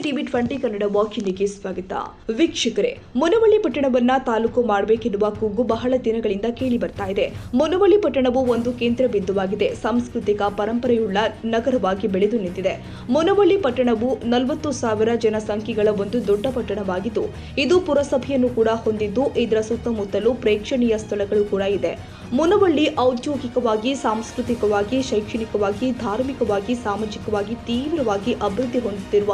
TV 20 Kannada ವಾಹಿನಿಗೆ ಸ್ವಾಗತ. ವೀಕ್ಷಕರೇ, ಮುನವಳ್ಳಿ ಪಟ್ಟಣವನ್ನ ತಾಲೂಕು ಮಾಡಬೇಕೆನ್ನುವ ಕೂಗು ಬಹಳ ದಿನಗಳಿಂದ ಕೇಳಿ ಬರ್ತಾ ಇದೆ. ಮುನವಳ್ಳಿ ಪಟ್ಟಣವು ಒಂದು ಕೇಂದ್ರ ಬಿಂದುವಾಗಿದೆ. ಸಾಂಸ್ಕೃತಿಕ ಪರಂಪರೆಯುಳ್ಳ ನಗರವಾಗಿ ಬೆಳೆದು ನಿಂತಿದೆ. ಮುನವಳ್ಳಿ ಪಟ್ಟಣವು 40,000 ಜನಸಂಖ್ಯೆಗಳ ಒಂದು ದೊಡ್ಡ ಪಟ್ಟಣವಾಗಿದ್ದು, ಇದು ಪುರಸಭೆಯನ್ನು ಕೂಡ ಹೊಂದಿದ್ದು, ಇದರ ಸುತ್ತಮುತ್ತಲೂ ಪ್ರೇಕ್ಷಣೀಯ ಸ್ಥಳಗಳು ಕೂಡ ಇದೆ. ಮುನವಳ್ಳಿ ಔದ್ಯೋಗಿಕವಾಗಿ, ಸಾಂಸ್ಕೃತಿಕವಾಗಿ, ಶೈಕ್ಷಣಿಕವಾಗಿ, ಧಾರ್ಮಿಕವಾಗಿ, ಸಾಮಾಜಿಕವಾಗಿ ತೀವ್ರವಾಗಿ ಅಭಿವೃದ್ಧಿ ಹೊಂದುತ್ತಿರುವ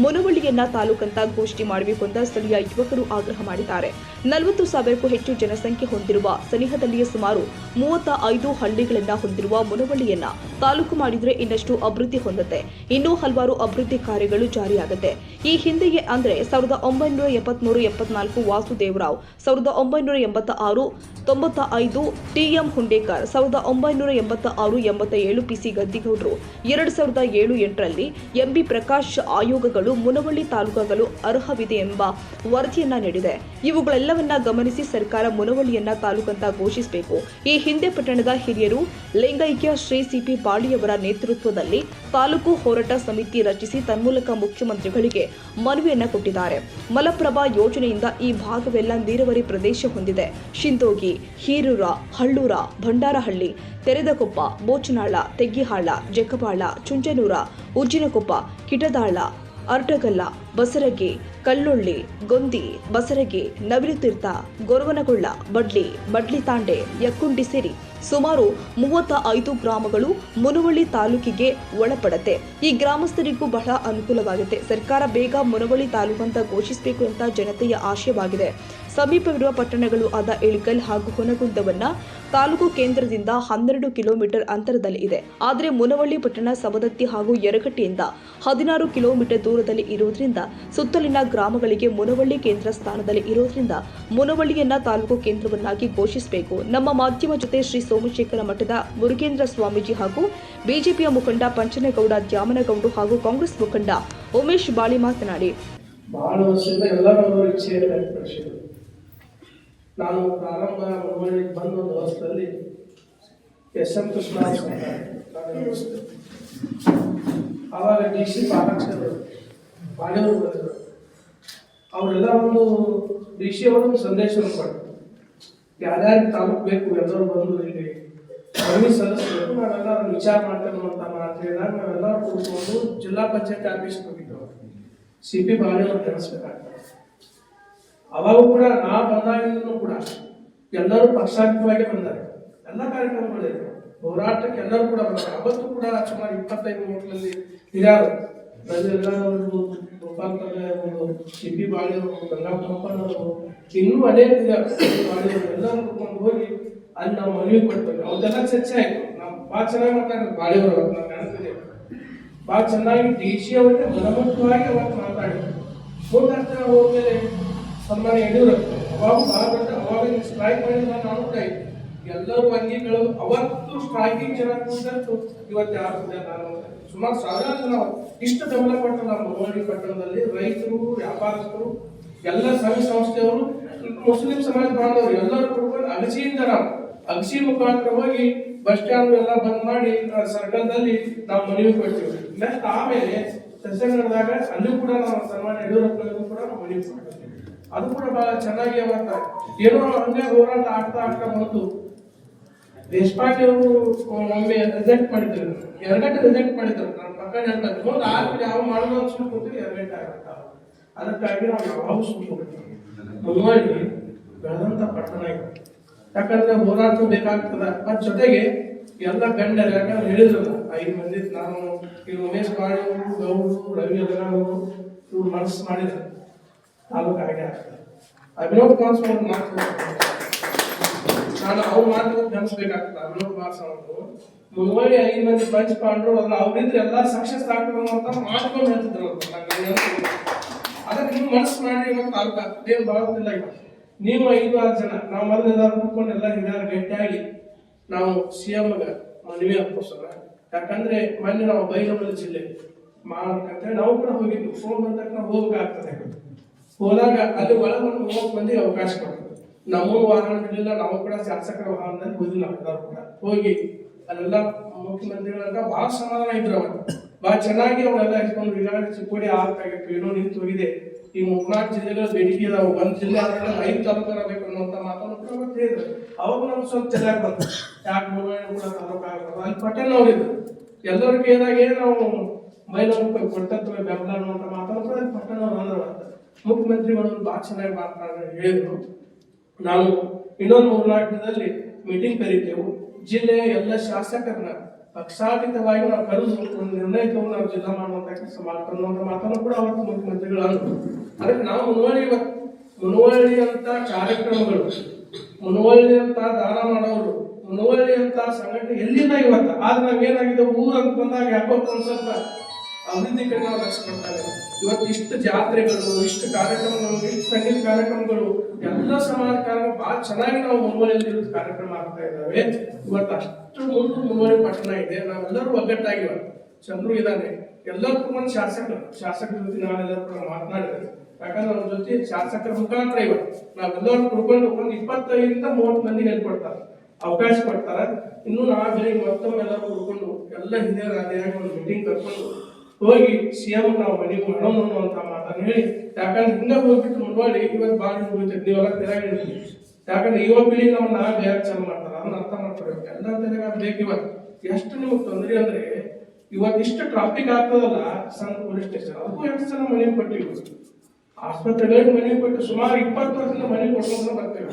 ಮುನವಳ್ಳಿಯನ್ನ ತಾಲೂಕಂತ ಘೋಷಣೆ ಮಾಡಬೇಕು ಅಂತ ಸ್ಥಳೀಯ ಯುವಕರು ಆಗ್ರಹ ಮಾಡಿದ್ದಾರೆ. 40,000ಕ್ಕೂ ಹೆಚ್ಚು ಜನಸಂಖ್ಯೆ ಹೊಂದಿರುವ ಸನಿಹದಲ್ಲಿಯೇ ಸುಮಾರು 35 ಹಳ್ಳಿಗಳನ್ನ ಹೊಂದಿರುವ ಮುನವಳ್ಳಿಯನ್ನ ತಾಲೂಕು ಮಾಡಿದ್ರೆ ಇನ್ನಷ್ಟು ಅಭಿವೃದ್ಧಿ ಹೊಂದುತ್ತೆ. ಇನ್ನೂ ಹಲವಾರು ಅಭಿವೃದ್ಧಿ ಕಾರ್ಯಗಳು ಜಾರಿಯಾಗುತ್ತೆ. ಈ ಹಿಂದೆಯೇ ಅಂದ್ರೆ 1973-74 ವಾಸುದೇವರಾವ್, 1986-95 ಟಿ.ಎಂ. ಹುಂಡೇಕರ್, 1986-87 ಪಿಸಿ ಗದ್ದಿಗೌಡರು, 2007-8ರಲ್ಲಿ ಎಂ.ಬಿ. ಪ್ರಕಾಶ್ ಆಯೋಗಗಳು ಮುನವಳ್ಳಿ ತಾಲೂಕುಗಳು ಅರ್ಹವಿದೆ ಎಂಬ ವರದಿಯನ್ನ ನೀಡಿದೆ. ಇವುಗಳೆಲ್ಲವನ್ನ ಗಮನಿಸಿ ಸರ್ಕಾರ ಮುನವಳ್ಳಿಯನ್ನ ತಾಲೂಕಂತ ಘೋಷಿಸಬೇಕು. ಈ ಹಿಂದೆ ಪಟ್ಟಣದ ಹಿರಿಯರು ಲಿಂಗೈಕ್ಯ ಶ್ರೀ ಸಿ.ಪಿ. ಬಾಳಿಯವರ ನೇತೃತ್ವದಲ್ಲಿ ತಾಲೂಕು ಹೋರಾಟ ಸಮಿತಿ ರಚಿಸಿ ತನ್ಮೂಲಕ ಮುಖ್ಯಮಂತ್ರಿಗಳಿಗೆ ಮನವಿಯನ್ನ ಕೊಟ್ಟಿದ್ದಾರೆ. ಮಲಪ್ರಭಾ ಯೋಜನೆಯಿಂದ ಈ ಭಾಗವೆಲ್ಲ ನೀರಾವರಿ ಪ್ರದೇಶ ಹೊಂದಿದೆ. ಶಿಂದೋಗಿ, ಹೀರೂರ, ಹಳ್ಳೂರ, ಭಂಡಾರಹಳ್ಳಿ, ತೆರೆದಕೊಪ್ಪ, ಬೋಚನಾಳ, ತೆಗ್ಗಿಹಾಳ, ಜಕ್ಕಬಾಳ, ಚುಂಚನೂರ, ಉಜ್ಜಿನಕೊಪ್ಪ, ಕಿಟದಾಳ, ಅರ್ಟಗಲ್ಲ, ಬಸರಗಿ, ಕಳ್ಳೊಳ್ಳಿ, ಗೊಂದಿ, ಬಸರಗಿ, ನವಿಲುತೀರ್ಥ, ಗೊರವನಗೊಳ್ಳ, ಬಡ್ಲಿ ತಾಂಡೆ, ಯಕ್ಕುಂಡಿ ಸೇರಿ ಸುಮಾರು 35 ಗ್ರಾಮಗಳು ಮುನವಳ್ಳಿ ತಾಲೂಕಿಗೆ ಒಳಪಡುತ್ತೆ. ಈ ಗ್ರಾಮಸ್ಥರಿಗೂ ಬಹಳ ಅನುಕೂಲವಾಗುತ್ತೆ. ಸರ್ಕಾರ ಬೇಗ ಮುನವಳ್ಳಿ ತಾಲೂಕು ಅಂತ ಘೋಷಿಸಬೇಕು ಅಂತ ಜನತೆಯ ಆಶಯವಾಗಿದೆ. ಸಮೀಪವಿರುವ ಪಟ್ಟಣಗಳು ಆದ ಇಳಕಲ್ ಹಾಗೂ ಹುನಗುಂದವನ್ನ ತಾಲೂಕು ಕೇಂದ್ರದಿಂದ 12 ಕಿಲೋಮೀಟರ್ ಅಂತರದಲ್ಲಿ ಇದೆ. ಆದರೆ ಮುನವಳ್ಳಿ ಪಟ್ಟಣ ಸವದತ್ತಿ ಹಾಗೂ ಯರಗಟ್ಟಿಯಿಂದ 16 ಕಿಲೋಮೀಟರ್ ದೂರದಲ್ಲಿ ಇರುವುದರಿಂದ ಸುತ್ತಲಿನ ಗ್ರಾಮಗಳಿಗೆ ಮುನವಳ್ಳಿ ಕೇಂದ್ರ ಸ್ಥಾನದಲ್ಲಿ ಇರೋದ್ರಿಂದ ಮುನವಳ್ಳಿಯನ್ನ ತಾಲೂಕು ಕೇಂದ್ರವನ್ನಾಗಿ ಘೋಷಿಸಬೇಕು. ನಮ್ಮ ಮಾಧ್ಯಮ ಜೊತೆ ಶ್ರೀ ಸೋಮಶೇಖರ ಮಠದ ಮುರುಗೇಂದ್ರ ಸ್ವಾಮೀಜಿ ಹಾಗೂ ಬಿಜೆಪಿಯ ಮುಖಂಡ ಪಂಚನಗೌಡ ದ್ಯಾಮನಗೌಡ ಹಾಗೂ ಕಾಂಗ್ರೆಸ್ ಮುಖಂಡ ಉಮೇಶ್ ಬಾಳಿ ಮಾತನಾಡಿ, ಬಹಳ ವರ್ಷದಿಂದ ಎಲ್ಲರೂ ಇಚ್ಛೆ ವ್ಯಕ್ತಪಡಿಸಿದರು. ನಾನು ಪ್ರಾರಂಭ ಮುನವಳ್ಳಿಗೆ ಬಂದ ಒಂದು ವರ್ಷದಲ್ಲಿ ಎಸ್.ಎಂ. ಕೃಷ್ಣ ಆವಾಗ ಡಿ.ಸಿ. ಪಾಲಾಕ್ಷರು ಬಾಳೆಯವರು ಬಂದರು. ಅವರೆಲ್ಲ ಒಂದು ಡಿ.ಸಿ. ಅವರು ಸಂದೇಶವನ್ನು ಕೊಟ್ಟರು. ಯಾರ್ಯಾರು ತಾಲೂಕು ಬೇಕು ಎಲ್ಲರೂ ಬಂದು ಇಲ್ಲಿ ಮನವಿ ಸಲ್ಲಿಸಬೇಕು, ನಾವೆಲ್ಲ ವಿಚಾರ ಮಾಡ್ತೇವೆ ಅಂತ ಮಾತು ಹೇಳಿದಾಗ ನಾವೆಲ್ಲರೂ ಕೂತ್ಕೊಂಡು ಜಿಲ್ಲಾ ಪಂಚಾಯತ್ ಆಫೀಸ್ಗೆ ಹೋಗಿದ್ದೆವು. ಸಿ.ಪಿ. ಬಾಳೆಯವರು ತಿಳಿಸ್ಬೇಕಾಗ್ತದೆ. ಅವಾಗ ಕೂಡ ನಾ ಬಂದಾಗಿಂದೂ ಕೂಡ ಎಲ್ಲರೂ ಪಕ್ಷಾತೀತವಾಗಿ ಬಂದ್ದಾರೆ. ಎಲ್ಲ ಕಾರ್ಯಕ್ರಮಗಳಿವೆ, ಹೋರಾಟಕ್ಕೆ ಎಲ್ಲರೂ ಕೂಡ ಬಂದ್ದಾರೆ. ಅವತ್ತು ಕೂಡ ಸುಮಾರು 25 ಮೂಟಲ್ಲಿ ಹಿರಿಯರು ಎಲ್ಲರೂ ಗೋಪಾಲ್ ಅವರು, ಸಿ.ಪಿ. ಬಾಳೆಯವರು, ಗಂಗಾ ಕಂಪನವರು, ಇನ್ನೂ ಅನೇಕ ಬಾಳೆಯವರು ಎಲ್ಲರೂ ಕರ್ಕೊಂಡು ಹೋಗಿ ಅಲ್ಲಿ ನಾವು ಮನವಿ ಕೊಡ್ತೇವೆ. ಅವತ್ತೆಲ್ಲ ಚರ್ಚೆ ಆಯಿತು. ನಾವು ಭಾಳ ಚೆನ್ನಾಗಿ ಮಾತಾಡಿದ್ರು ಬಾಳೆಯವರು. ನಾವು ನೆನಪಿದೆ, ಭಾಳ ಚೆನ್ನಾಗಿ ಡಿ.ಸಿ. ಅವರಿಗೆ ಮನಮುಖವಾಗಿ ಅವತ್ತು ಮಾತಾಡಿದ್ರು. ಮುಂದೆ ಹೋದ್ಮೇಲೆ ಸನ್ಮಾನ್ಯ ಯಡಿಯೂರಪ್ಪ ಅವಾಗ ಸ್ಟ್ರೈಕ್ ಮಾಡಿದ ನಾನು ಕೂಡ ಇದ್ದೆ. ಎಲ್ಲರೂ ಅಂಗೀಗಳು ಅವತ್ತು ಸ್ಟ್ರೈಕಿಂಗ್ ಜನ ಕೂತು ಇವತ್ತು ಯಾರು ನಾನು ಸುಮಾರು 1000 ಜನ ಇಷ್ಟು ಬೆಂಬಲ ಕೊಟ್ಟರು. ನಮ್ಮ ಮುನವಳ್ಳಿ ಪಟ್ಟಣದಲ್ಲಿ ರೈತರು, ವ್ಯಾಪಾರಸ್ಥರು, ಎಲ್ಲ ಸಂಘ ಸಂಸ್ಥೆಯವರು, ಮುಸ್ಲಿಂ ಸಮಾಜ ಬಾಂಧವರು ಎಲ್ಲರೂ ಕೊಡ್ಕೊಂಡು ಅಗಸಿಯಿಂದ ನಾವು ಅಗಸಿ ಮುಖಾಂತರ ಹೋಗಿ ಬಸ್ ಸ್ಟ್ಯಾಂಡ್ ಎಲ್ಲ ಬಂದ್ ಮಾಡಿ ಸರ್ಕಲ್ದಲ್ಲಿ ನಾವು ಮನವಿ ಕೊಡ್ತೀವಿ. ನೆಕ್ಸ್ಟ್ ಆಮೇಲೆ ಸೆಷನ್ ನಡೆದಾಗ ಅಲ್ಲೂ ಕೂಡ ನಾವು ಸನ್ಮಾನ್ಯ ಯಡಿಯೂರಪ್ಪನಿಗೂ ಕೂಡ ನಾವು ಮನವಿ ಕೊಡ್ತೀವಿ. ಅದು ಕೂಡ ಬಹಳ ಚೆನ್ನಾಗಿ ಅವತ್ತ ಏನೋ ಹಂಗೆ ಹೋರಾಟ ಆಗ್ತಾ ಬಂತು. ದೇಶಪಾಂಡೆ ಅವರು ಒಮ್ಮೆ ರಿಜೆಕ್ಟ್ ಮಾಡಿದ್ರು, ಎರಗಟ್ಟೆ ರಿಜೆಕ್ಟ್ ಮಾಡಿದ್ರು. ನನ್ನ ಪಕ್ಕ ಹೇಳ್ತಾರೆ ಮುಂದೆ ಆದ್ರೆ ಯಾವ ಮಾಡೋದು ಅಂತ ಸುಳ್ಳು ಕೂತೀವಿ, ಎರಗಟ್ಟೆ ಆಗತ್ತ. ಅದಕ್ಕಾಗಿ ನಾವು ಯಾವಾಗ ಸುಳ್ಳು ಮುನವಳ್ಳಿ ಬೆಳೆದಂತ ಪಟ್ಟಣ ಇದೆ. ಯಾಕಂದ್ರೆ ಹೋರಾಟ ಬೇಕಾಗ್ತದ. ಅದ್ರ ಜೊತೆಗೆ ಎಲ್ಲ ಗಂಡರ, ಯಾಕಂದ್ರೆ ಹೇಳಿದ್ರಲ್ಲ 5 ಮಂದಿ, ನಾನು ಈ ಉಮೇಶ್ ಬಾಳಿ ಅವರು, ಗೌಡರು, ರವಿ ಅಲಗಾರವರು ಇವ್ರು ಮನಸ್ಸು ಮಾಡಿದ್ರು ತಾಲೂಕು ಹಾಗೆ ಆಗ್ತದೆ. ಅಭಿನವ್ ಮಾಸ್ ಅವ್ರ ಮಾತು ನಾನು ಅವ್ರ ಮಾತು ಗಮನಿಸ್ಬೇಕಾಗ್ತದೆ. ಅಭಿನವ್ ಮಾಸ್ ಅವರು ಮುನವಳ್ಳಿ 5 ಮಂದಿ ಪಂಚ್ ಪಾಂಡ್ರು ಅಲ್ಲ, ಅವ್ರಿದ್ರೆ ಎಲ್ಲ ಸಕ್ಸಸ್ ಆಗ್ತದೆ ಅಂತ ಮಾಡ್ಕೊಂಡು ಹೇಳ್ತಿದ್ರು ಅವರು. ಅದಕ್ಕೆ ನೀವು ಮನಸ್ಸು ಮಾಡಿ ಇವತ್ತು ತಾಲೂಕು ಆಗ್ತದೆ, ಏನು ಬಾಳೋದಿಲ್ಲ. ಇವತ್ತು ನೀವು 5-6 ಜನ ನಾವು ಮೊದಲೆಲ್ಲರೂ ಕೂತ್ಕೊಂಡು ಎಲ್ಲ ಹಿರಿಯರು ಗಟ್ಟಿಯಾಗಿ ನಾವು ಸಿ.ಎಂ.ಗೆ ಮನವಿ ಅರ್ಪಿಸೋಣ. ಯಾಕಂದ್ರೆ ಮೊನ್ನೆ ನಾವು ಬೈಲಹೊಂಗಲ ಜಿಲ್ಲೆ ಮಾಡ್ಬೇಕಂತೇಳಿ ನಾವು ಕೂಡ ಹೋಗಿದ್ವಿ. ಫೋನ್ ಬಂದಾಗ ನಾವು ಹೋಗ್ಬೇಕಾಗ್ತದೆ. ಹೋದಾಗ ಅಲ್ಲಿ ಒಳಗೆ 30 ಮಂದಿಗೆ ಅವಕಾಶ ಕೊಡ್ತೀವಿ. ನಮ್ಮ ವಾಹನ ಬಿಡಲಿಲ್ಲ, ನಾವು ಕೂಡ ಶಾಸಕರ ವಾಹನದಲ್ಲಿ ಹೋಗಿಲ್ಲ. ಎಲ್ಲರೂ ಕೂಡ ಹೋಗಿ ಅಲ್ಲೆಲ್ಲ ಮುಖ್ಯಮಂತ್ರಿಗಳಂತ ಬಹಳ ಸಮಾಧಾನ ಇದ್ರು. ಅವತ್ತು ಬಹಳ ಚೆನ್ನಾಗಿ ಅವನ್ನೆಲ್ಲ ಇಟ್ಕೊಂಡು ಈಗಾಗಲೇ ಚಿಕ್ಕೋಡಿ ಆಗಬೇಕಾಗಿತ್ತು, ಏನೋ ನಿಂತು ಹೋಗಿದೆ. ಈ 3-4 ಜಿಲ್ಲೆಗಳ ಬೇಡಿಕೆ ಇದಾವೆ. ಒಂದು ಜಿಲ್ಲೆ ಆದ್ರೆ 5 ತಾಲೂಕು ಬೇಕು ಅನ್ನುವಂಥ ಮಾತನ್ನು ಕೂಡ ಅವತ್ತು ಹೇಳಿದ್ರು. ಅವಾಗ ನಮ್ಗೆ ಸ್ವಲ್ಪ ಚೆನ್ನಾಗಿ ಬಂತು, ಯಾಕೆ ಮುನವಳ್ಳಿ ಕೂಡ ತಾಲೂಕು ಆಗಬೇಕು. ಅಲ್ಲಿ ಪಟ್ಟಣ ನೋಡಿದ್ರು ಎಲ್ಲರ ಕೇಳಿದಾಗೆ ನಾವು ಮೈಲೂರು ಕೊಡ್ತೇವೆ ಬೆಂಬಲ ಅನ್ನುವಂಥ ಮಾತನ್ನು ಕೂಡ ಪಟ್ಟಣ ಅಂದ್ರು. ಮುಖ್ಯಮಂತ್ರಿಗಳು ಭಾಳ ಚೆನ್ನಾಗಿ ಮಾತನಾಡಿ ಹೇಳಿದ್ರು. ನಾವು ಇನ್ನೊಂದು 3-4 ದಿನದಲ್ಲಿ ಮೀಟಿಂಗ್ ಕರಿತೇವೆ. ಜಿಲ್ಲೆಯ ಎಲ್ಲ ಶಾಸಕರನ್ನ ಪಕ್ಷಾತೀತವಾಗಿ ನಾವು ಕರೆದು ಒಂದು ನಿರ್ಣಯ ತಗೊಂಡು ನಾವು ಜಿಲ್ಲಾ ಮಾಡುವಂತ ಕೆಲಸ ಮಾಡ್ತಾರೆ ಅನ್ನೋ ಮಾತನ್ನು ಕೂಡ ಅವತ್ತು ಮುಖ್ಯಮಂತ್ರಿಗಳು ಅಂದರು. ಅದಕ್ಕೆ ನಾವು ಮುನವಳ್ಳಿ ಅಂತ ಕಾರ್ಯಕ್ರಮಗಳು, ಮುನವಳ್ಳಿ ಅಂತ ದಾನ ಮಾಡೋರು, ಮುನವಳ್ಳಿ ಅಂತ ಸಂಘಟನೆ ಎಲ್ಲಿಲ್ಲ ಇವತ್ತು. ಆದ್ರೆ ನಾವೇನಾಗಿದೆ ಊರು ಅಂತ ಬಂದಾಗ ಯಾಕೋ ಒಂದು ಸ್ವಲ್ಪ ಅಭಿವೃದ್ಧಿ ಕಡೆ ನಾವು ಲಕ್ಷ್ಯ ಕೊಡ್ತಾರೆ. ಇವತ್ತು ಇಷ್ಟು ಜಾತ್ರೆಗಳು, ಇಷ್ಟು ಕಾರ್ಯಕ್ರಮಗಳು, ಇಷ್ಟು ಸಂಗೀತ ಕಾರ್ಯಕ್ರಮಗಳು, ಎಲ್ಲ ಸಮಾಜ ಕಾರ್ಯಕ್ರಮ ಬಹಳ ಚೆನ್ನಾಗಿ ನಾವು ಮುನವಳ್ಳಿಯಲ್ಲಿ ಕಾರ್ಯಕ್ರಮ ಆಗ್ತಾ ಇದ್ದಾವೆ. ಇವತ್ತು ಅಷ್ಟು ಮುನವಳ್ಳಿ ಪಟ್ಟಣ ಇದೆ. ನಾವೆಲ್ಲರೂ ಒಗ್ಗಟ್ಟಾಗಿ ಚಂದ್ರು ಇದ್ದಾನೆ, ಎಲ್ಲರೂ ಒಂದು ಶಾಸಕರ ಜೊತೆ ನಾವೆಲ್ಲರೂ ಕೂಡ ಮಾತನಾಡಿದ್ರೆ, ಯಾಕಂದ್ರೆ ಅವ್ರ ಜೊತೆ ಶಾಸಕರ ಮುಖಾಂತರ ಇವತ್ತು ನಾವೆಲ್ಲರೂ ಕುಡ್ಕೊಂಡು ಒಂದು 25-30 ಮಂದಿ ಹೇಳ್ಕೊಡ್ತಾರೆ, ಅವಕಾಶ ಕೊಡ್ತಾರೆ. ಇನ್ನು ನಾಳೆ ಬೆಳಿಗ್ಗೆ ಮತ್ತೊಮ್ಮೆ ಎಲ್ಲರೂ ಕುಡ್ಕೊಂಡು ಎಲ್ಲ ಹಿರಿಯರ ಅದೇನಾಗಿ ಒಂದು ಮೀಟಿಂಗ್ ಕರ್ಕೊಂಡು ಹೋಗಿ CM ನಾವು ಮನೆಗೆ ಮಾಡೋಣ ಅನ್ನುವಂಥ ಮಾತನ್ನು ಹೇಳಿ, ಯಾಕಂದ್ರೆ ಹಿಂಗ ಹೋಗ್ಬಿಟ್ಟು ಮುನವಳ್ಳಿ ಇವತ್ತು ಭಾಳ ಹೋಗ್ತೈತೆ. ನೀವೆಲ್ಲ ತೆರೆಯಾಗಿರ್ತೀವಿ, ಯಾಕಂದ್ರೆ ಯುವ ಪೀಳಿ ನಮ್ಮನ್ನ ಬೇರೆ ಚಾಲು ಮಾಡ್ತಾರೆ, ಅದನ್ನ ಅರ್ಥ ಮಾಡ್ಕೊಳ್ಬೇಕು. ಎಲ್ಲ ತೆರೆಗ ಬೇಕು. ಇವತ್ತು ಎಷ್ಟು ನಿಮಗೆ ತೊಂದರೆ ಅಂದ್ರೆ ಇವತ್ತಿಷ್ಟು ಟ್ರಾಫಿಕ್ ಆಗ್ತದಲ್ಲ ಸಣ್ಣ ಪೊಲೀಸ್ ಸ್ಟೇಷನ್, ಅದಕ್ಕೂ ಎಷ್ಟು ಜನ ಮನೆಗೆ ಕೊಟ್ಟಿವಿ. ಆಸ್ಪತ್ರೆಗಳಿಗೆ ಮನೆಗೆ ಕೊಟ್ಟು ಸುಮಾರು 20 ವರ್ಷದಿಂದ ಮನೆಗೆ ಕೊಟ್ಕೊಂಡು ಬರ್ತೇವೆ.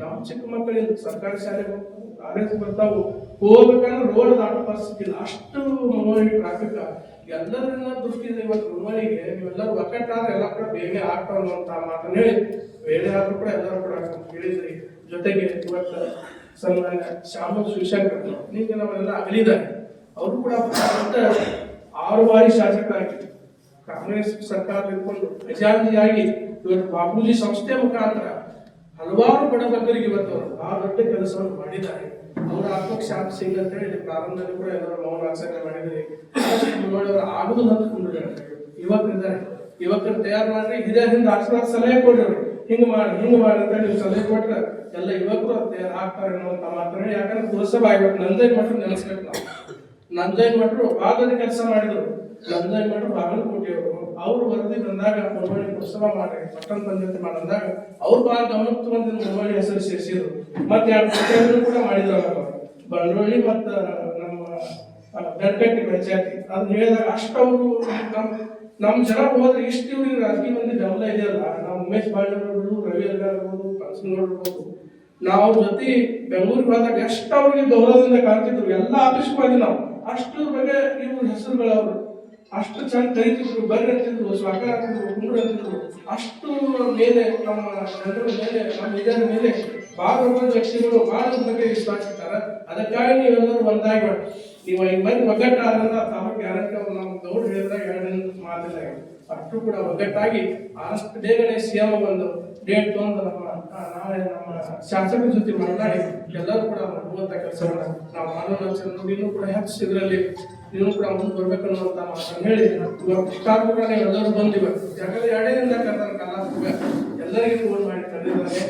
ನಾವು ಚಿಕ್ಕ ಮಕ್ಕಳಿಂದ ಸರ್ಕಾರಿ ಶಾಲೆಗೆ ಕಾಲೇಜ್ ಬರ್ತಾವು, ಹೋಗ್ಬೇಕಂದ್ರೆ ರೋಡ್ ದಾಟೋ ಪರಿಸ್ಥಿತಿ ಇಲ್ಲ, ಅಷ್ಟು ಮುನವಳ್ಳಿ ಟ್ರಾಫಿಕ್. ಎಲ್ಲರಿಂದ ದೃಷ್ಟಿಯಿಂದ ಇವತ್ತು ಮುನವಳ್ಳಿಗೆ ನೀವೆಲ್ಲರೂ ಒಕ್ಕಟ್ಟಾದ್ರೆ ಎಲ್ಲ ಕೂಡ ಬೇಗ ಆಗ್ತಾವ ಅನ್ನುವಂತ ಮಾತನ್ನು ಹೇಳಿ, ಬೇರೆ ಆದ್ರೂ ಕೂಡ ಎಲ್ಲರೂ ಕೂಡ ಹೇಳಿದ್ರಿ. ಜೊತೆಗೆ ಇವತ್ತು ಸನ್ಮಾನ್ಯ ಶಾಮು ಶಿವಶಂಕರ್ ಈಗ ನಮ್ಮನ್ನೆಲ್ಲ ಅಗಲಿದ್ದಾರೆ. ಅವರು ಕೂಡ 6 ಬಾರಿ ಶಾಸಕರಾಗಿದ್ರು. ಕಾಂಗ್ರೆಸ್ ಸರ್ಕಾರ ಇಟ್ಕೊಂಡು ಖಜಾಂಚಿಯಾಗಿ ಇವತ್ತು ಬಾಪೂಜಿ ಸಂಸ್ಥೆ ಮುಖಾಂತರ ಹಲವಾರು ಬಡಬಗ್ಗರಿಗೆ ಇವತ್ತು ಅವರು ಆ ದೊಡ್ಡ ಕೆಲಸವನ್ನು ಮಾಡಿದ್ದಾರೆ. ಅವರ ಆತ್ಮಕ್ಕೆ ಶಾಂತಿ ಸಿಂಗ್ ಅಂತ ಹೇಳಿ ಪ್ರಾರಂಭದಲ್ಲಿ ಕೂಡ ಎಲ್ಲರೂ ಮೌನ ಆಚರಣೆ ಮಾಡಿದರೆ ಮುನವಳ್ಳಿಯವರು ಆಗುದು ಅಂದ್ಕೊಂಡಿದ್ದಾರೆ. ಯುವಕರು ತಯಾರು ಮಾಡ್ರಿ, ಹಿರಿಯರಿಂದ ಆಶೀರ್ವಾದ ಸಲಹೆ ಕೊಡ್ರಿ, ಹಿಂಗ್ ಮಾಡಿ ಅಂತ ನೀವು ಸಲಹೆ ಕೊಟ್ರೆ ಎಲ್ಲ ಯುವಕರು ತಯಾರು ಆಗ್ತಾರೆ ಅನ್ನುವಂತ ಮಾತನ್ನು ಹೇಳಿ. ಯಾಕಂದ್ರೆ ಪುರಸಭಾ ಇವತ್ತು ನಂಜನ್ ಮಠರು ನೆನೆಸ್ಬೇಕು ನಾವು. ನಂಜನ್ ಮಠರು ಭಾಗದಲ್ಲಿ ಕೆಲಸ ಮಾಡಿದ್ರು. ನಂಜನ್ ಮಠರು ಬಾಗಲಕೋಟೆಯವರು, ಅವ್ರು ವರದಿ ಬಂದಾಗ ಮುನವಳ್ಳಿ ಪುರಸಭಾ ಮಾಡಿ ಪಟ್ಟಣ ಪಂಚಾಯತಿ ಮಾಡಿದಾಗ ಅವ್ರು ಬಹಳ ಗಮನಕ್ಕೆ ಬಂದ ಮುನವಳ್ಳಿ ಹೆಸರು ಸೇರಿಸಿದ್ರು. ಮತ್ತೆ 2 ಪಂಚಾಯತ್ ಕೂಡ ಮಾಡಿದ್ರು. ಬಂಡೋಳ್ಳಿ ಮತ್ತು ನಮ್ಮ ಬೆಳ್ಕಟ್ಟಿ ಪಂಚಾಯತಿ ಅದನ್ನ ಹೇಳಿದಾಗ ಅಷ್ಟು ಅವರು ನಮ್ಮ ಜನ ಹೋದ್ರೆ ಇಷ್ಟು ಇವ್ರಿಗೆ ರಾಜಕೀಯ ಮಂದಿ ಬೆಂಬಲ ಇದೆಯಲ್ಲ. ನಾವು ಉಮೇಶ್ ಬಾಳ್ಯ ಇರ್ಬೋದು, ರವಿ ಅರ್ಗ ಇರ್ಬೋದು, ಕನಸನಗೌಡ ಇರ್ಬೋದು, ನಾವು ಜೊತೆ ಬೆಂಗಳೂರಿಗೆ ಹೋದಾಗ ಎಷ್ಟು ಅವ್ರಿಗೆ ಗೌರವದಿಂದ ಕಾಣ್ತಿದ್ರು. ಎಲ್ಲ ಆಫೀಸ್ಗೆ ಹೋಗಿ ನಾವು ಅಷ್ಟರ ಬಗ್ಗೆ ಇವ್ರ ಹೆಸರುಗಳವರು ಅಷ್ಟು ಚಂದ ಕರಿತಿದ್ರು, ಬರ್ರಿ ಅಂತಿದ್ರು, ಸ್ವಾಗತ ಅಂತಿದ್ರು, ಕುಂಡ್ರು ಅಂತಿದ್ರು. ಅಷ್ಟು ಮೇಲೆ ನಮ್ಮ ಜನರ ಮೇಲೆ, ನಮ್ಮ ಹಿರಿಯರ ಮೇಲೆ ಭಾಳ ವ್ಯಕ್ತಿಗಳು ಭಾಳ ಬಗ್ಗೆ ವಿಶ್ವಾಸ ಇರ್ತಾರೆ. ಅದಕ್ಕಾಗಿ ನೀವೆಲ್ಲರೂ ಒಂದಾಗಿ ನೀವು 5 ಮಂದಿ ಒಗ್ಗಟ್ಟಾದ್ರಿಂದ ತಾಲೂಕು ಗ್ಯಾರಂಟಿ ಅವ್ರು ನಮ್ಮ ಗೌಡ್ರು ಹೇಳಿದಾಗ 2 ಮಾತಿಲ್ಲ. ಅಷ್ಟು ಕೂಡ ಒಗ್ಗಟ್ಟಾಗಿ ಆದಷ್ಟು ಬೇಗನೆ CM ಒಂದು ಡೇಟ್ ತೊಗೊಂಡು ನಾಳೆ ನಮ್ಮ ಶಾಸಕರ ಜೊತೆ ಮಾತನಾಡಿ ಎಲ್ಲರೂ ಕೂಡ ಮಾಡುವಂಥ ಕೆಲಸವನ್ನು ನಾವು ಮಾಡೋಣ. ಇನ್ನೂ ಕೂಡ ಹೆಚ್ಚು ಇದರಲ್ಲಿ ನೀವು ಕೂಡ ಮುಂದೆ ಬರ್ಬೇಕು ಅನ್ನುವಂಥ ಮಾತನ್ನು ಹೇಳಿ ಇಷ್ಟಾದ್ರೂ ಕೂಡ ನೀವು ಎಲ್ಲರೂ ಬಂದಿವ. ಯಾಕಂದ್ರೆ 2 ದಿನದ ಕರ್ತಾರೆ ಕರ್ನಾಟಕ ಎಲ್ಲರಿಗೂ ಫೋನ್ ಮಾಡಿ ಕರೆದಿದ್ದಾರೆ.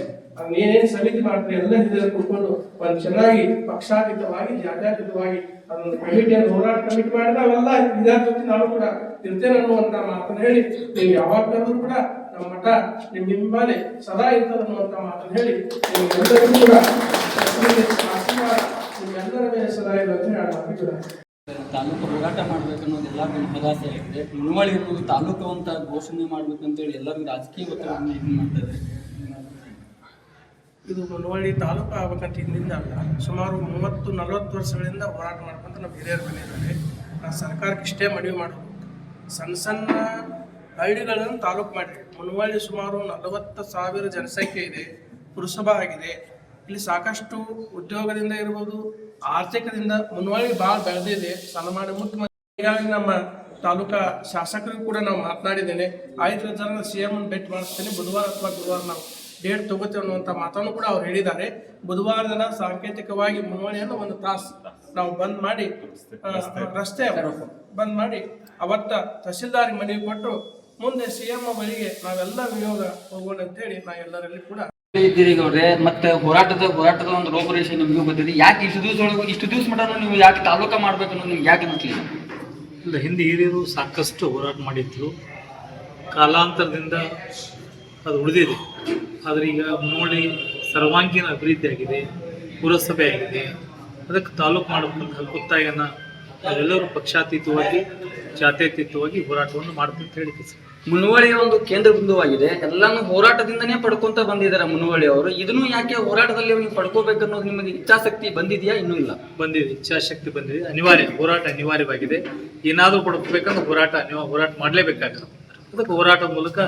ನೀನೇನು ಸಮಿತಿ ಮಾಡ್ತೀರಿ ಎಲ್ಲ ಹಿರಿಯರು ಕೂತ್ಕೊಂಡು ಒಂದು ಚೆನ್ನಾಗಿ ಪಕ್ಷಾತೀತವಾಗಿ ಜಾತ್ಯಾತೀತವಾಗಿ ಅದೊಂದು ಕಮಿಟಿಯನ್ನು ಹೋರಾಟ ಕಮಿಟಿ ಮಾಡಿದ್ರೆ ಅವೆಲ್ಲ ಹಿರಿಯರ ಜೊತೆ ನಾನು ಕೂಡ ಇರ್ತೇನೆ ಅನ್ನುವಂಥ ಮಾತನ್ನು ಹೇಳಿ, ನೀವು ಯಾವಾಗ ಕರೆದ್ರು ಕೂಡ ನಮ್ಮ ಮಠ ನಿಮ್ಮ ಹಿಂಬಾಲೆ ಸದಾ ಇರ್ತದೆ ಅನ್ನುವಂಥ ಮಾತನ್ನು ಹೇಳಿ ನಿಮ್ಗೆಲ್ಲರಿಗೂ ಕೂಡ ಆಶೀರ್ವಾದ ನಿಮ್ಮೆಲ್ಲರ ಮೇಲೆ ಸದಾ ಇದೆ ಅಂತ ಹೇಳಿ ತಾಲೂಕು ಹೋರಾಟ ಮಾಡ್ಬೇಕು ಅನ್ನೋದು ಎಲ್ಲರಿಗೂ ಮಹದಾಸೆ ಆಗಿದೆ. ಮುನವಳ್ಳಿ ಇರ್ಬೋದು ತಾಲೂಕು ಅಂತ ಘೋಷಣೆ ಮಾಡ್ಬೇಕಂತೇಳಿ ಎಲ್ಲರಿಗೂ ರಾಜಕೀಯ ಒತ್ತಡವನ್ನು ಇದು ಮಾಡ್ತಾರೆ. ಇದು ಮುನವಳ್ಳಿ ತಾಲೂಕು ಆಗ್ಬೇಕಂತ ಹಿಂದಿಂದ ಅಲ್ಲ, ಸುಮಾರು 30-40 ವರ್ಷಗಳಿಂದ ಹೋರಾಟ ಮಾಡ್ಕೊಂತ ನಮ್ಮ ಹಿರಿಯರು ಬಂದಿದ್ದಾರೆ. ನಾವು ಸರ್ಕಾರಕ್ಕೆ ಇಷ್ಟೇ ಮನವಿ ಮಾಡಬೇಕು, ಸಣ್ಣ ಹಳ್ಳಿಗಳನ್ನು ತಾಲೂಕು ಮಾಡಿರಿ. ಮುನವಳ್ಳಿ ಸುಮಾರು 40,000 ಜನಸಂಖ್ಯೆ ಇದೆ, ಪುರಸಭಾ ಆಗಿದೆ. ಇಲ್ಲಿ ಸಾಕಷ್ಟು ಉದ್ಯೋಗದಿಂದ ಇರ್ಬೋದು, ಆರ್ಥಿಕದಿಂದ ಮುನವಳ್ಳಿ ಭಾಳ ಬೆಳೆದಿದೆ. ಸನ್ಮಾನ್ಯ ಮುಖ್ಯಮಂತ್ರಿ ನಮ್ಮ ತಾಲೂಕಾ ಶಾಸಕರಿಗೂ ಕೂಡ ನಾವು ಮಾತನಾಡಿದ್ದೇನೆ. 5 ಜನ CM ಭೇಟಿ ಮಾಡಿಸ್ತೇನೆ, ಬುಧವಾರ ಅಥವಾ ಗುರುವಾರ ನಾವು ಡೇಟ್ ತಗೋತೇವೆ ಅನ್ನುವಂಥ ಮಾತನ್ನು ಕೂಡ ಅವ್ರು ಹೇಳಿದ್ದಾರೆ. ಬುಧವಾರ ದಿನ ಸಾಂಕೇತಿಕವಾಗಿ ಮುನವಳ್ಳಿಯನ್ನು 1 ತಾಸು ನಾವು ಬಂದ್ ಮಾಡಿ ರಸ್ತೆ ಬಂದ್ ಮಾಡಿ ಅವತ್ತ ತಹಸೀಲ್ದಾರ್ ಮನವಿ ಕೊಟ್ಟು ಮುಂದೆ CM ಬಳಿಗೆ ನಾವೆಲ್ಲ ವಿನಿಯೋಗ ಹೋಗೋಣ ಅಂತೇಳಿ ನಾ ಎಲ್ಲರಲ್ಲಿ ಕೂಡ ಇದ್ದೀರಿ ಗೌಡ್ರೆ. ಮತ್ತೆ ಹೋರಾಟದ ಒಂದು ರೂಪರೇಷೆ ನಿಮಗೂ ಗೊತ್ತಿದೆ. ಯಾಕೆ ಇಷ್ಟು ದಿವಸ ಮಟ್ಟ ನೀವು ಯಾಕೆ ತಾಲೂಕಾ ಮಾಡ್ಬೇಕು ಅನ್ನೋದು ನಿಮ್ಗೆ ಯಾಕೆ ಅನಿಸ್ಲಿಲ್ಲ? ಇಲ್ಲ, ಹಿಂದೆ ಹಿರಿಯರು ಸಾಕಷ್ಟು ಹೋರಾಟ ಮಾಡಿದ್ರು. ಕಾಲಾಂತರದಿಂದ ಅದು ಉಳಿದಿದೆ. ಆದರೆ ಈಗ ಮುನ್ನೋಳಿ ಸರ್ವಾಂಗೀಣ ಅಭಿವೃದ್ಧಿ ಆಗಿದೆ, ಪುರಸಭೆ ಆಗಿದೆ. ಅದಕ್ಕೆ ತಾಲೂಕು ಮಾಡಬೇಕಂತ ಹಕ್ಕೊತ್ತಾಯನ ನಾವೆಲ್ಲರೂ ಪಕ್ಷಾತೀತವಾಗಿ ಜಾತ್ಯತೀತವಾಗಿ ಹೋರಾಟವನ್ನು ಮಾಡ್ತೀವಿ ಅಂತ ಹೇಳಿದ್ವಿ ಸರ್. ಮುನವಳ್ಳಿಯ ಒಂದು ಕೇಂದ್ರ ಬಿಂದುವಾಗಿದೆ. ಎಲ್ಲಾನು ಹೋರಾಟದಿಂದನೇ ಪಡ್ಕೊಂತ ಬಂದಿದ್ದಾರೆ ಮುನವಳ್ಳಿ ಅವರು. ಇದನ್ನು ಯಾಕೆ ಹೋರಾಟದಲ್ಲಿ ನೀವು ಪಡ್ಕೋಬೇಕನ್ನೋದು ನಿಮಗೆ ಇಚ್ಛಾಶಕ್ತಿ ಬಂದಿದೆಯಾ? ಇನ್ನೂ ಇಲ್ಲ. ಬಂದಿದೆ, ಇಚ್ಛಾಶಕ್ತಿ ಬಂದಿದೆ. ಅನಿವಾರ್ಯ, ಹೋರಾಟ ಅನಿವಾರ್ಯವಾಗಿದೆ. ಏನಾದರೂ ಪಡ್ಕೋಬೇಕಂದ್ರೆ ಹೋರಾಟ ಮಾಡಲೇಬೇಕಾಗುತ್ತೆ. ಅದಕ್ಕೆ ಹೋರಾಟದ ಮೂಲಕ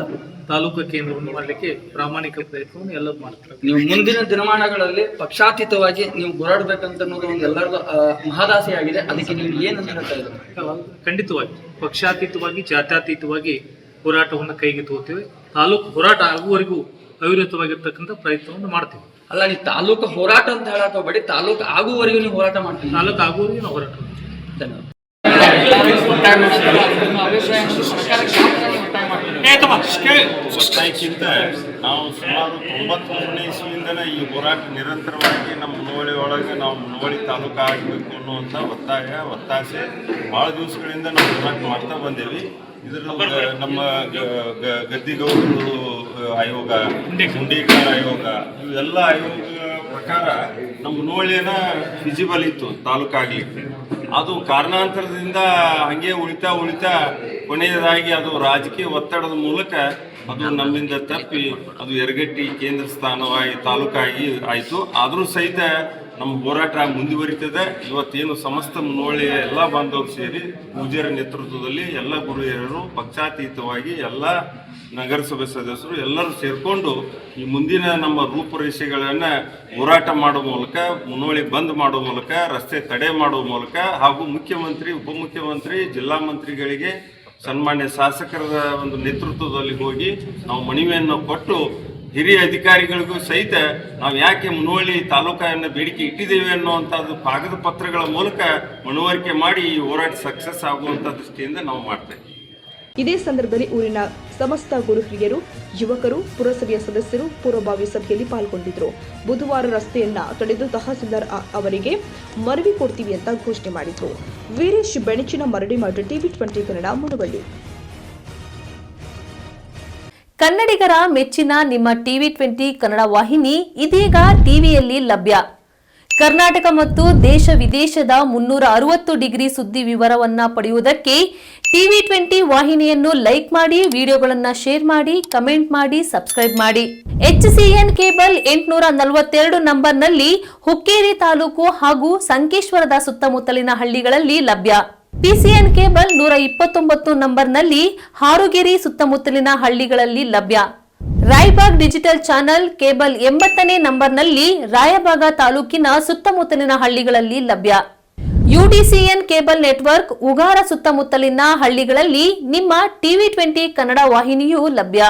ತಾಲೂಕು ಕೇಂದ್ರವನ್ನು ಮಾಡಲಿಕ್ಕೆ ಪ್ರಾಮಾಣಿಕ ಪ್ರಯತ್ನವನ್ನು ಎಲ್ಲರೂ ಮಾಡ್ತಾರೆ. ನೀವು ಮುಂದಿನ ದಿನಮಾನಗಳಲ್ಲಿ ಪಕ್ಷಾತೀತವಾಗಿ ನೀವು ಹೋರಾಡಬೇಕಂತ ಅನ್ನೋದು ಒಂದು ಎಲ್ಲರದು ಮಹದಾಸೆ ಆಗಿದೆ. ಅದಕ್ಕೆ ನೀವು ಏನಂತ ಹೇಳ್ತಾ ಇದ್ದೀರಿ? ಖಂಡಿತವಾಗಿ ಪಕ್ಷಾತೀತವಾಗಿ ಜಾತ್ಯತೀತವಾಗಿ ಹೋರಾಟವನ್ನು ಕೈಗೆ ತಗೋತೀವಿ. ತಾಲೂಕು ಹೋರಾಟ ಆಗುವವರೆಗೂ ಅವಿರತವಾಗಿರ್ತಕ್ಕಂಥ ಪ್ರಯತ್ನವನ್ನು ಮಾಡ್ತೀವಿ. ಅಲ್ಲ, ನೀವು ತಾಲೂಕು ಹೋರಾಟ ಅಂತ ಹೇಳಕ್ ಹೋಗ್ಬೇಡಿ, ತಾಲೂಕು ಆಗುವವರೆಗೂ ನೀವು ಹೋರಾಟ ಮಾಡ್ತೀವಿ. ತಾಲೂಕು ಆಗುವವರೆಗೂ ನಾವು ಹೋರಾಟ ಮಾಡ್ತೀವಿ. ಧನ್ಯವಾದ. ಒತ್ತಾಯಕ್ಕಿಂತ ನಾವು ಸುಮಾರು 93ನೇ ಇಸ್ವಿಯಿಂದನೇ ಈ ಹೋರಾಟ ನಿರಂತರವಾಗಿ ನಮ್ಮ ಮುನವಳ್ಳಿ ಒಳಗೆ ನಾವು ಮುನವಳ್ಳಿ ತಾಲೂಕು ಆಗಬೇಕು ಅನ್ನುವಂಥ ಒತ್ತಾಸೆ ಭಾಳ ದಿವಸಗಳಿಂದ ನಾವು ಹೋರಾಟ ಮಾಡ್ತಾ ಬಂದೇವಿ. ಇದರ ನಮ್ಮ ಗದ್ದಿಗೌಡರು ಆಯೋಗ, ಹುಂಡೇಕರ್ ಆಯೋಗ, ಇವೆಲ್ಲ ಆಯೋಗಗಳ ಪ್ರಕಾರ ನಮ್ಮ ಮುನವಳ್ಳಿಯನ್ನ ಫಿಸಿಬಲ್ ಇತ್ತು ತಾಲೂಕಾಗಲಿಕ್ಕೆ. ಅದು ಕಾರಣಾಂತರದಿಂದ ಹಂಗೆ ಉಳಿತಾ ಕೊನೆಯದಾಗಿ ಅದು ರಾಜಕೀಯ ಒತ್ತಡದ ಮೂಲಕ ಅದು ನಮ್ಮಿಂದ ತಪ್ಪಿ ಅದು ಯರಗಟ್ಟಿ ಕೇಂದ್ರ ಸ್ಥಾನವಾಗಿ ತಾಲೂಕಾಗಿ ಆಯಿತು. ಆದರೂ ಸಹಿತ ನಮ್ಮ ಹೋರಾಟ ಮುಂದುವರಿತದೆ. ಇವತ್ತೇನು ಸಮಸ್ತ ಮುನವಳ್ಳಿಯ ಎಲ್ಲ ಬಾಂಧವರು ಸೇರಿ ಪೂಜ್ಯರ ನೇತೃತ್ವದಲ್ಲಿ ಎಲ್ಲ ಗುರುಹಿರಿಯರು ಪಕ್ಷಾತೀತವಾಗಿ ಎಲ್ಲ ನಗರಸಭೆ ಸದಸ್ಯರು ಎಲ್ಲರೂ ಸೇರಿಕೊಂಡು ಈ ಮುಂದಿನ ನಮ್ಮ ರೂಪುರೇಷೆಗಳನ್ನು ಹೋರಾಟ ಮಾಡುವ ಮೂಲಕ, ಮುನವಳ್ಳಿ ಬಂದ್ ಮಾಡುವ ಮೂಲಕ, ರಸ್ತೆ ತಡೆ ಮಾಡುವ ಮೂಲಕ ಹಾಗೂ ಮುಖ್ಯಮಂತ್ರಿ, ಉಪಮುಖ್ಯಮಂತ್ರಿ, ಜಿಲ್ಲಾ ಮಂತ್ರಿಗಳಿಗೆ, ಸನ್ಮಾನ್ಯ ಶಾಸಕರ ಒಂದು ನೇತೃತ್ವದಲ್ಲಿ ಹೋಗಿ ನಾವು ಮನವಿಯನ್ನು ಕೊಟ್ಟು ಹಿರಿಯ ಅಧಿಕಾರಿಗಳಿಗೂ ಸಹಿತ ನಾವು ಯಾಕೆ ಮುನವಳ್ಳಿ ತಾಲೂಕನ್ನು ಬೇಡಿಕೆ ಇಟ್ಟಿದ್ದೇವೆ ಅನ್ನುವಂಥದ್ದು ಕಾಗದ ಪತ್ರಗಳ ಮೂಲಕ ಮನವರಿಕೆ ಮಾಡಿ ಈ ಹೋರಾಟ ಸಕ್ಸಸ್ ಆಗುವಂಥ ದೃಷ್ಟಿಯಿಂದ ನಾವು ಮಾಡ್ತೇವೆ. ಇದೇ ಸಂದರ್ಭದಲ್ಲಿ ಊರಿನ ಸಮಸ್ತ ಗುರು ಹಿರಿಯರು, ಯುವಕರು, ಪುರಸಭೆಯ ಸದಸ್ಯರು ಪೂರ್ವಭಾವಿ ಸಭೆಯಲ್ಲಿ ಪಾಲ್ಗೊಂಡಿದ್ದರು. ಬುಧವಾರ ರಸ್ತೆಯನ್ನ ತಡೆದು ತಹಸೀಲ್ದಾರ್ ಅವರಿಗೆ ಮನವಿ ಕೊಡ್ತೀವಿ ಅಂತ ಘೋಷಣೆ ಮಾಡಿದ್ರು. ವೀರೇಶ್ ಬೆಣಚಿನ ಮರಡಿಮಾಡು, TV20 ಕನ್ನಡ, ಮುನವಳ್ಳಿ. ಕನ್ನಡಿಗರ ಮೆಚ್ಚಿನ ನಿಮ್ಮ TV20 ಕನ್ನಡ ವಾಹಿನಿ ಇದೀಗ ಟಿವಿಯಲ್ಲಿ ಲಭ್ಯ. ಕರ್ನಾಟಕ ಮತ್ತು ದೇಶ ವಿದೇಶದ 360 ಡಿಗ್ರಿ ಸುದ್ದಿ ವಿವರವನ್ನ ಪಡೆಯುವುದಕ್ಕೆ TV20 ವಾಹಿನಿಯನ್ನು ಲೈಕ್ ಮಾಡಿ, ವಿಡಿಯೋಗಳನ್ನು ಶೇರ್ ಮಾಡಿ, ಕಮೆಂಟ್ ಮಾಡಿ, ಸಬ್ಸ್ಕ್ರೈಬ್ ಮಾಡಿ. HCN ಕೇಬಲ್ 842 ನಂಬರ್ನಲ್ಲಿ ಹುಕ್ಕೇರಿ ತಾಲೂಕು ಹಾಗೂ ಸಂಕೇಶ್ವರದ ಸುತ್ತಮುತ್ತಲಿನ ಹಳ್ಳಿಗಳಲ್ಲಿ ಲಭ್ಯ. PCN ಕೇಬಲ್ 129 ನಂಬರ್ನಲ್ಲಿ ಹಾರುಗೆರೆ ಸುತ್ತಮುತ್ತಲಿನ ಹಳ್ಳಿಗಳಲ್ಲಿ ಲಭ್ಯ. ರಾಯಬಾಗ್ ಡಿಜಿಟಲ್ ಚಾನೆಲ್ ಕೇಬಲ್ 80ನೇ ನಂಬರ್ನಲ್ಲಿ ರಾಯಬಾಗ ತಾಲೂಕಿನ ಸುತ್ತಮುತ್ತಲಿನ ಹಳ್ಳಿಗಳಲ್ಲಿ ಲಭ್ಯ. UDCN ಕೇಬಲ್ ನೆಟ್ವರ್ಕ್ ಉಗಾರ ಸುತ್ತಮುತ್ತಲಿನ ಹಳ್ಳಿಗಳಲ್ಲಿ ನಿಮ್ಮ TV20 ಕನ್ನಡ ವಾಹಿನಿಯೂ ಲಭ್ಯ.